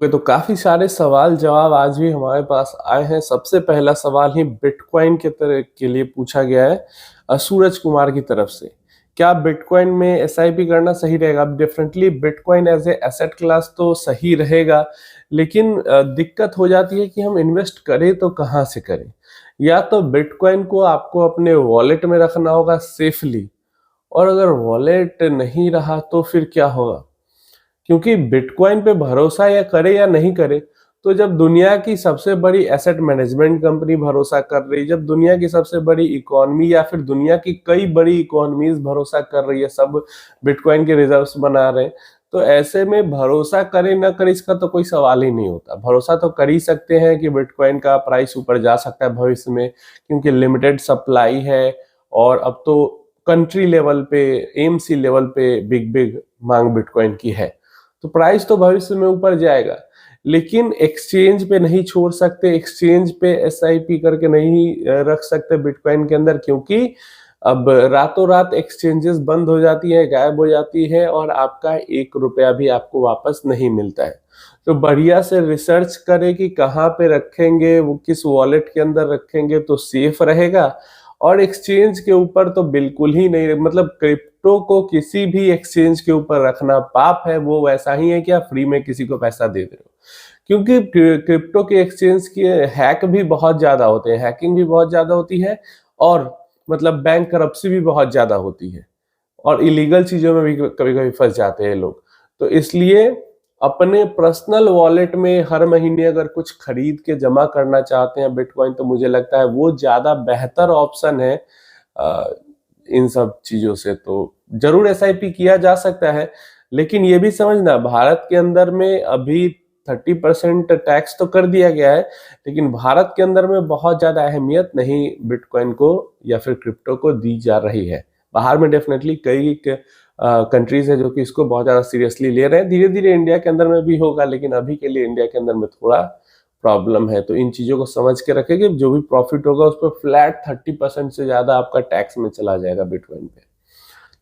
तो काफी सारे सवाल जवाब आज भी हमारे पास आए हैं। सबसे पहला सवाल ही बिटकॉइन के तरह के लिए पूछा गया है सूरज कुमार की तरफ से। क्या बिटकॉइन में एसआईपी करना सही रहेगा? अब definitely bitcoin as a asset class तो सही रहेगा, लेकिन दिक्कत हो जाती है कि हम इन्वेस्ट करें तो कहाँ से करें। या तो बिटकॉइन को आपको अपने वॉलेट में रखना होगा सेफली, और अगर वॉलेट नहीं रहा तो फिर क्या होगा? क्योंकि बिटकॉइन पे भरोसा या करे या नहीं करे, तो जब दुनिया की सबसे बड़ी एसेट मैनेजमेंट कंपनी भरोसा कर रही, जब दुनिया की सबसे बड़ी इकोनॉमी या फिर दुनिया की कई बड़ी इकोनॉमीज भरोसा कर रही है, सब बिटकॉइन के रिजर्व्स बना रहे हैं, तो ऐसे में भरोसा करे ना करे इसका तो कोई सवाल ही नहीं होता। भरोसा तो कर ही सकते हैं कि बिटकॉइन का प्राइस ऊपर जा सकता है भविष्य में, क्योंकि लिमिटेड सप्लाई है और अब तो कंट्री लेवल पे, एमसी लेवल पे बिग बिग मांग बिटकॉइन की है, तो प्राइस तो भविष्य में ऊपर जाएगा। लेकिन एक्सचेंज पे नहीं छोड़ सकते, एक्सचेंज पे एसआईपी करके नहीं रख सकते बिटकॉइन के अंदर, क्योंकि अब रातों रात एक्सचेंजेस बंद हो जाती है, गायब हो जाती है, और आपका 1 रुपया भी आपको वापस नहीं मिलता है। तो बढ़िया से रिसर्च करें कि कहाँ पे रखेंगे, वो किस वॉलेट के अंदर रखेंगे तो सेफ रहेगा। और एक्सचेंज के ऊपर तो बिल्कुल ही नहीं, मतलब क्रिप्टो को किसी भी एक्सचेंज के ऊपर रखना पाप है। वो वैसा ही है कि आप फ्री में किसी को पैसा दे रहे हो, क्योंकि क्रिप्टो के एक्सचेंज के हैक भी बहुत ज्यादा होते हैं, हैकिंग भी बहुत ज्यादा होती है, और मतलब बैंक करप्सी भी बहुत ज्यादा होती है, और इलीगल चीजों में भी कभी कभी फंस जाते हैं लोग। तो इसलिए अपने पर्सनल वॉलेट में हर महीने अगर कुछ खरीद के जमा करना चाहते हैं बिटकॉइन, तो मुझे लगता है वो ज्यादा बेहतर ऑप्शन है। इन सब चीजों से तो जरूर एसआईपी किया जा सकता है, लेकिन ये भी समझना भारत के अंदर में अभी 30% टैक्स तो कर दिया गया है, लेकिन भारत के अंदर में बहुत ज्यादा अहमियत नहीं बिटकॉइन को या फिर क्रिप्टो को दी जा रही है। बाहर में डेफिनेटली कई कंट्रीज है जो कि इसको बहुत ज्यादा सीरियसली ले रहे हैं। धीरे धीरे इंडिया के अंदर में भी होगा, लेकिन अभी के लिए इंडिया के अंदर में थोड़ा प्रॉब्लम है। तो इन चीजों को समझ के रखें कि जो भी प्रॉफिट होगा उस पर फ्लैट 30% से ज्यादा आपका टैक्स में चला जाएगा बिटकॉइन पे।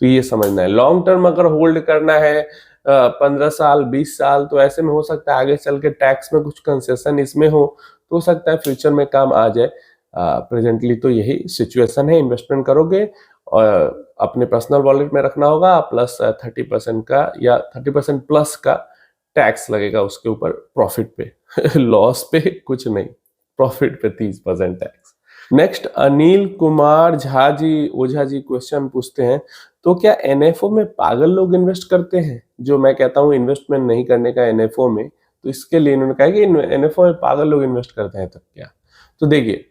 तो ये समझना है। लॉन्ग टर्म अगर होल्ड करना है 15 साल 20 साल, तो ऐसे में हो सकता है आगे चल के टैक्स में कुछ कंसेशन इसमें हो सकता है फ्यूचर में काम आ जाए। प्रेजेंटली तो यही सिचुएशन है। इन्वेस्टमेंट करोगे और अपने पर्सनल वॉलेट में रखना होगा, प्लस 30% का या 30% प्लस का टैक्स लगेगा उसके ऊपर प्रॉफिट पे लॉस पे कुछ नहीं, प्रॉफिट पे 30% tax. Next Anil Kumar Jha ji Ojha ji question पूछते हैं, तो क्या एनएफओ में पागल लोग इन्वेस्ट करते हैं? जो मैं कहता हूँ इन्वेस्टमेंट नहीं करने का एनएफओ में, तो इसके लिए इन्होंने कहा कि एनएफओ में पागल लोग इन्वेस्ट करते हैं तब क्या? तो देखिए,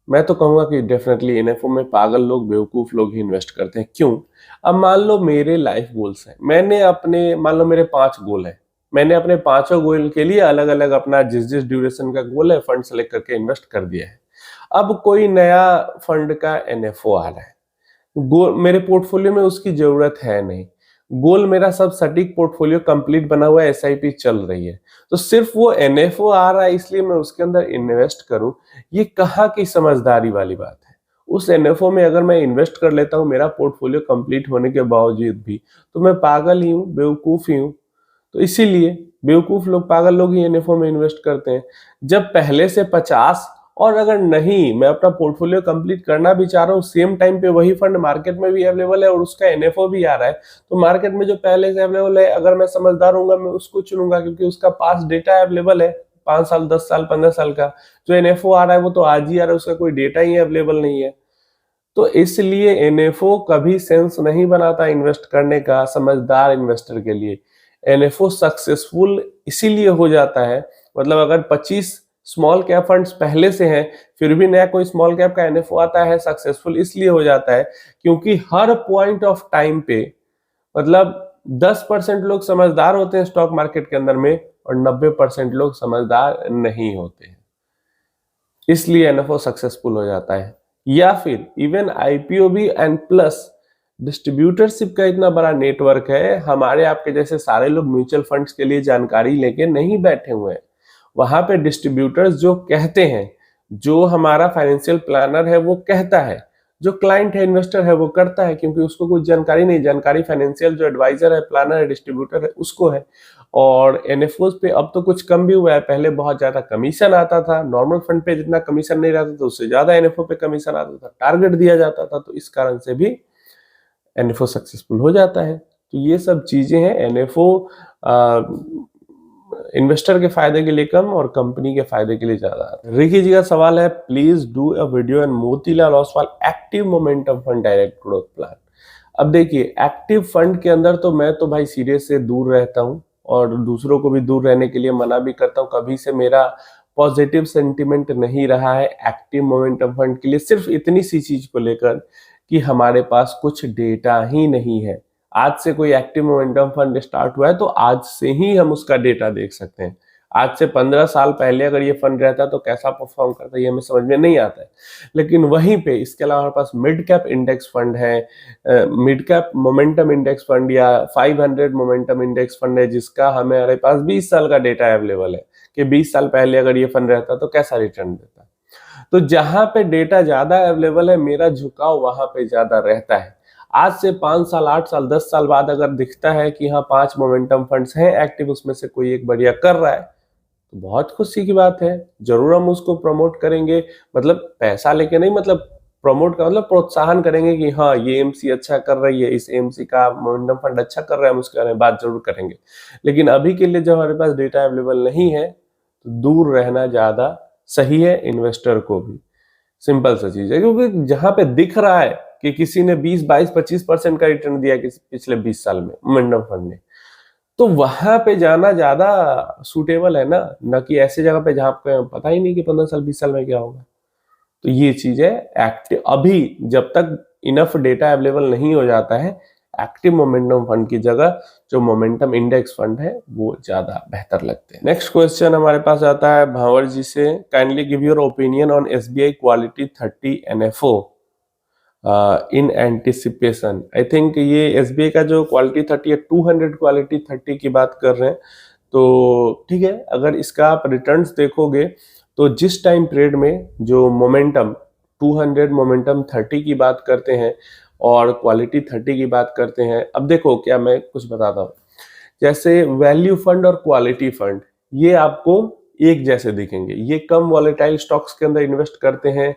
मैं तो कहूंगा कि डेफिनेटली एनएफओ में पागल लोग, बेवकूफ लोग ही इन्वेस्ट करते हैं। क्यों? अब मान लो मेरे लाइफ गोल्स हैं, मान लो मेरे 5 गोल हैं, मैंने अपने पांचों गोल के लिए अलग अलग अपना जिस जिस ड्यूरेशन का गोल है फंड सेलेक्ट करके इन्वेस्ट कर दिया है। अब कोई नया फंड का एनएफओ आ रहा है, गोल मेरे पोर्टफोलियो में उसकी जरूरत है नहीं, गोल मेरा सब सटीक पोर्टफोलियो कंप्लीट बना हुआ है, एसआईपी चल रही है, तो सिर्फ वो एनएफओ आ रहा है इसलिए मैं उसके अंदर इन्वेस्ट करूं, ये कहाँ की समझदारी वाली बात है? उस एनएफओ में अगर मैं इन्वेस्ट कर लेता हूं मेरा पोर्टफोलियो कंप्लीट होने के बावजूद भी, तो मैं पागल ही हूं, बेवकूफ ही हूं। तो इसीलिए बेवकूफ लोग, पागल लोग ही एनएफओ में इन्वेस्ट करते हैं। जब पहले से 50, और अगर नहीं मैं अपना पोर्टफोलियो कंप्लीट करना भी चाह रहा हूँ, सेम टाइम पे वही फंड मार्केट में भी अवेलेबल है और उसका एनएफओ भी आ रहा है, तो मार्केट में जो पहले से अवेलेबल है, अगर मैं समझदार हूँ मैं उसको चुनूंगा, क्योंकि उसका पास डेटा अवेलेबल है 5 साल 10 साल 15 साल का। जो एनएफओ आ रहा है वो तो आज ही आ रहा है, उसका कोई डेटा ही अवेलेबल नहीं है। तो इसलिए एनएफओ कभी सेंस नहीं बनाता इन्वेस्ट करने का समझदार इन्वेस्टर के लिए। एनएफओ सक्सेसफुल इसीलिए हो जाता है, मतलब अगर 25 स्मॉल कैप फंड्स पहले से हैं, फिर भी नया कोई स्मॉल कैप का एनएफओ आता है, सक्सेसफुल इसलिए हो जाता है क्योंकि हर पॉइंट ऑफ टाइम पे, मतलब 10% लोग समझदार होते हैं स्टॉक मार्केट के अंदर में, और 90% लोग समझदार नहीं होते हैं, इसलिए एनएफओ सक्सेसफुल हो जाता है। या फिर इवन आईपीओ भी, एंड प्लस डिस्ट्रीब्यूटरशिप का इतना बड़ा नेटवर्क है, हमारे आपके जैसे सारे लोग म्यूचुअल फंड्स के लिए जानकारी लेके नहीं बैठे हुए हैं। वहां पे डिस्ट्रीब्यूटर्स जो कहते हैं, जो हमारा फाइनेंशियल प्लानर है वो कहता है, जो क्लाइंट है, इन्वेस्टर है, वो करता है क्योंकि उसको कुछ जानकारी नहीं, जानकारी फाइनेंशियल जो एडवाइजर है, प्लानर है, डिस्ट्रीब्यूटर है, उसको है। और एनएफओ पे अब तो कुछ कम भी हुआ है, पहले बहुत ज्यादा कमीशन आता था, नॉर्मल फंड पे जितना कमीशन नहीं रहता था उससे ज्यादा एनएफओ पे कमीशन आता था, टारगेट दिया जाता था, तो इस कारण से भी एनएफओ सक्सेसफुल हो जाता है। तो ये सब चीजें हैं। एनएफओ इन्वेस्टर के फायदे के लिए कम और कंपनी के फायदे के लिए ज्यादा। रिकी जी का सवाल है, please do a video and Motilal Oswal active momentum fund direct growth plan. अब देखिए, एक्टिव फंड के अंदर तो मैं तो भाई सीरियस से दूर रहता हूं और दूसरों को भी दूर रहने के लिए मना भी करता हूं। कभी से मेरा पॉजिटिव सेंटिमेंट नहीं रहा है एक्टिव मोमेंटम फंड के लिए, सिर्फ इतनी सी चीज को लेकर कि हमारे पास कुछ डेटा ही नहीं है। आज से कोई एक्टिव मोमेंटम फंड स्टार्ट हुआ है तो आज से ही हम उसका डेटा देख सकते हैं। आज से 15 साल पहले अगर ये फंड रहता तो कैसा परफॉर्म करता ये हमें समझ में नहीं आता है। लेकिन वहीं पे इसके अलावा हमारे पास मिड कैप इंडेक्स फंड है, mid cap momentum index fund या 500 मोमेंटम इंडेक्स फंड है, जिसका हमारे पास 20 साल का डेटा अवेलेबल है कि 20 साल पहले अगर ये फंड रहता तो कैसा रिटर्न देता। तो जहां पे डेटा ज्यादा अवेलेबल है, मेरा झुकाव वहां पे ज्यादा रहता है। आज से 5 साल, 8 साल, 10 साल बाद अगर दिखता है कि हाँ 5 मोमेंटम फंड्स हैं एक्टिव, उसमें से कोई एक बढ़िया कर रहा है तो बहुत खुशी की बात है, जरूर हम उसको प्रमोट करेंगे। मतलब पैसा लेके नहीं, मतलब प्रमोट का मतलब प्रोत्साहन करेंगे कि हाँ ये एमसी अच्छा कर रही है, इस एमसी का मोमेंटम फंड अच्छा कर रहा है, हम उसके बारे में बात जरूर करेंगे। लेकिन अभी के लिए जब हमारे पास डेटा अवेलेबल नहीं है तो दूर रहना ज्यादा सही है इन्वेस्टर को भी। सिंपल सा चीज है, क्योंकि जहां पे दिख रहा है कि किसी ने 20, 22, 25% का रिटर्न दिया पिछले 20 साल में मोमेंटम फंड ने, तो वहां पे जाना ज्यादा सूटेबल है ना, न कि ऐसे जगह पे जहां आपको पता ही नहीं कि 15 साल 20 साल में क्या होगा। तो ये चीज है एक्टिव। अभी जब तक इनफ डेटा अवेलेबल नहीं हो जाता है, एक्टिव मोमेंटम फंड की जगह जो मोमेंटम इंडेक्स फंड है वो ज्यादा बेहतर लगते हैं। नेक्स्ट क्वेश्चन हमारे पास आता है भावर जी से, kindly give your opinion on SBI quality 30 NFO in anticipation. I think ये एसबीआई का जो क्वालिटी 30 है, 200 क्वालिटी 30 की बात कर रहे हैं। तो ठीक है, अगर इसका आप रिटर्न्स देखोगे तो जिस टाइम पीरियड में जो मोमेंटम 200 मोमेंटम 30 की बात करते हैं और क्वालिटी 30 की बात करते हैं, अब देखो क्या मैं कुछ बताता हूँ। जैसे वैल्यू फंड और क्वालिटी फंड ये आपको एक जैसे दिखेंगे, ये कम वॉलेटाइल स्टॉक्स के अंदर इन्वेस्ट करते हैं,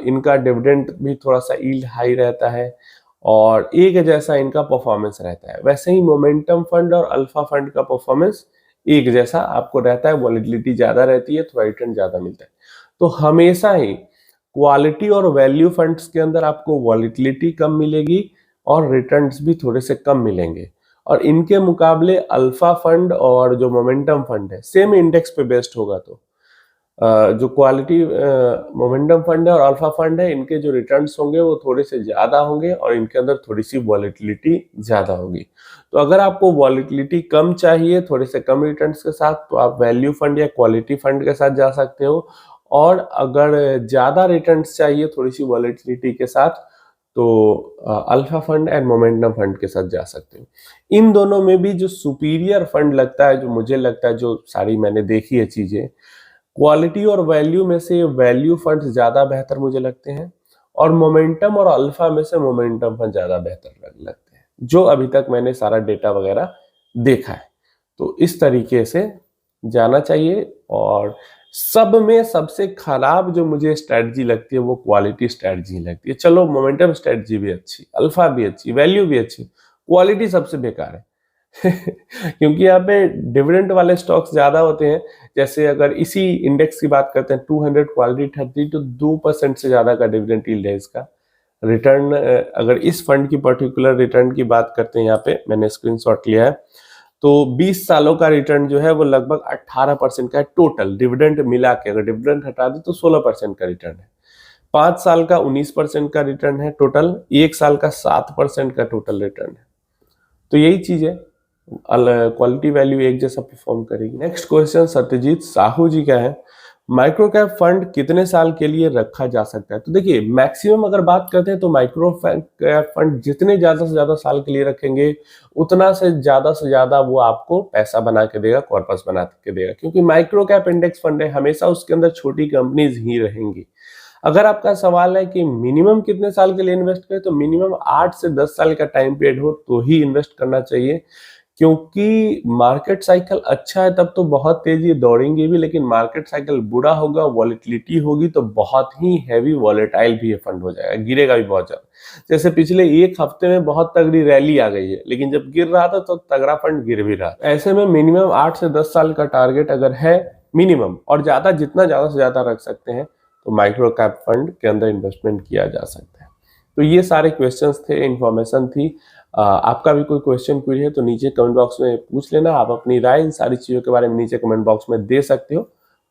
इनका डिविडेंड भी थोड़ा सा यील्ड हाई रहता है और एक जैसा इनका परफॉर्मेंस रहता है। वैसे ही मोमेंटम फंड और अल्फा फंड का परफॉर्मेंस एक जैसा आपको रहता है, वॉलेटिलिटी ज्यादा रहती है, थोड़ा रिटर्न ज्यादा मिलता है। तो हमेशा ही क्वालिटी और वैल्यू फंड्स के अंदर आपको वॉलेटिलिटी कम मिलेगी और रिटर्न्स भी थोड़े से कम मिलेंगे। और इनके मुकाबले अल्फा फंड और जो मोमेंटम फंड है सेम इंडेक्स पे बेस्ड होगा, तो जो क्वालिटी मोमेंटम फंड है और अल्फा फंड है, इनके जो रिटर्न्स होंगे वो थोड़े से ज्यादा होंगे और इनके अंदर थोड़ी सी वॉलेटिलिटी ज्यादा होगी। तो अगर आपको वॉलेटिलिटी कम चाहिए, थोड़े से कम रिटर्न्स के साथ, तो आप वैल्यू फंड या क्वालिटी फंड के साथ जा सकते हो। और अगर ज्यादा रिटर्न्स चाहिए थोड़ी सी वॉलेटिलिटी के साथ, तो alpha fund and momentum fund के साथ जा सकते हो। इन दोनों में भी जो सुपीरियर फंड लगता है, जो मुझे लगता है, जो सारी मैंने देखी है चीजें, क्वालिटी और वैल्यू में से वैल्यू फंड ज्यादा बेहतर मुझे लगते हैं और मोमेंटम और अल्फा में से मोमेंटम फंड ज्यादा बेहतर लगते हैं, जो अभी तक मैंने सारा डेटा वगैरह देखा है। तो इस तरीके से जाना चाहिए। और सब में सबसे खराब जो मुझे स्ट्रेटजी लगती है वो क्वालिटी स्ट्रेटजी लगती है। चलो मोमेंटम स्ट्रेटजी भी अच्छी, अल्फा भी अच्छी, वैल्यू भी अच्छी, क्वालिटी सबसे बेकार है। क्योंकि यहाँ पे डिविडेंड वाले स्टॉक्स ज्यादा होते हैं। जैसे अगर इसी इंडेक्स की बात करते हैं 200 क्वालिटी 30, तो 2% से ज्यादा का डिविडेंड यील्ड है इसका। रिटर्न अगर इस फंड की पर्टिकुलर रिटर्न की बात करते हैं, यहाँ पे मैंने स्क्रीनशॉट लिया है, तो 20 सालों का रिटर्न जो है वो लगभग 18% का है टोटल, डिविडेंड मिला के। अगर डिविडेंड हटा दे तो 16% का रिटर्न है। 5 साल का 19% का रिटर्न है टोटल, 1 साल का 7% का टोटल रिटर्न है। तो यही चीज है, क्वालिटी वैल्यू एक जैसा परफॉर्म करेगी। नेक्स्ट क्वेश्चन सत्यजीत साहू जी का है, माइक्रो कैप फंड कितने साल के लिए रखा जा सकता है? तो देखिए, मैक्सिमम अगर बात करते हैं तो माइक्रो कैप फंड जितने ज्यादा से ज्यादा साल के लिए रखेंगे, उतना से ज्यादा वो आपको पैसा बना के देगा, कॉर्पस बना के देगा। क्योंकि माइक्रो कैप इंडेक्स फंड है, हमेशा उसके अंदर छोटी कंपनीज ही रहेंगी। अगर आपका सवाल है कि मिनिमम कितने साल के लिए इन्वेस्ट करें, तो मिनिमम 8 से 10 साल का टाइम पीरियड हो तो ही इन्वेस्ट करना चाहिए, क्योंकि मार्केट साइकिल अच्छा है तब तो बहुत तेजी दौड़ेंगे भी, लेकिन मार्केट साइकिल बुरा होगा, वॉलेटिलिटी होगी तो बहुत ही हैवी वॉलेटाइल भी ये फंड हो जाएगा, गिरेगा भी बहुत ज्यादा। जैसे पिछले एक हफ्ते में बहुत तगड़ी रैली आ गई है, लेकिन जब गिर रहा था तो तगड़ा फंड गिर भी रहा। ऐसे में मिनिमम 8 से 10 साल का टारगेट अगर है मिनिमम, और ज्यादा जितना ज्यादा से ज्यादा रख सकते हैं, तो माइक्रो कैप फंड के अंदर इन्वेस्टमेंट किया जा सकता है। तो ये सारे क्वेश्चंस थे, इन्फॉर्मेशन थी। आपका भी कोई क्वेश्चन क्वेरी है तो नीचे कमेंट बॉक्स में पूछ लेना। आप अपनी राय इन सारी चीज़ों के बारे में नीचे कमेंट बॉक्स में दे सकते हो,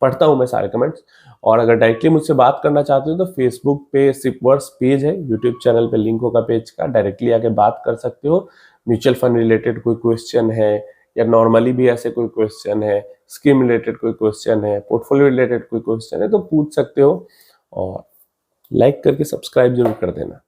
पढ़ता हूँ मैं सारे कमेंट्स। और अगर डायरेक्टली मुझसे बात करना चाहते हो तो फेसबुक पे सिपवर्स पेज है, यूट्यूब चैनल पे लिंक होगा पेज का, डायरेक्टली आके बात कर सकते हो। म्यूचुअल फंड रिलेटेड कोई क्वेश्चन है, या नॉर्मली भी ऐसे कोई क्वेश्चन है, स्कीम रिलेटेड कोई क्वेश्चन है, पोर्टफोलियो रिलेटेड कोई क्वेश्चन है, तो पूछ सकते हो। और लाइक करके सब्सक्राइब जरूर कर देना।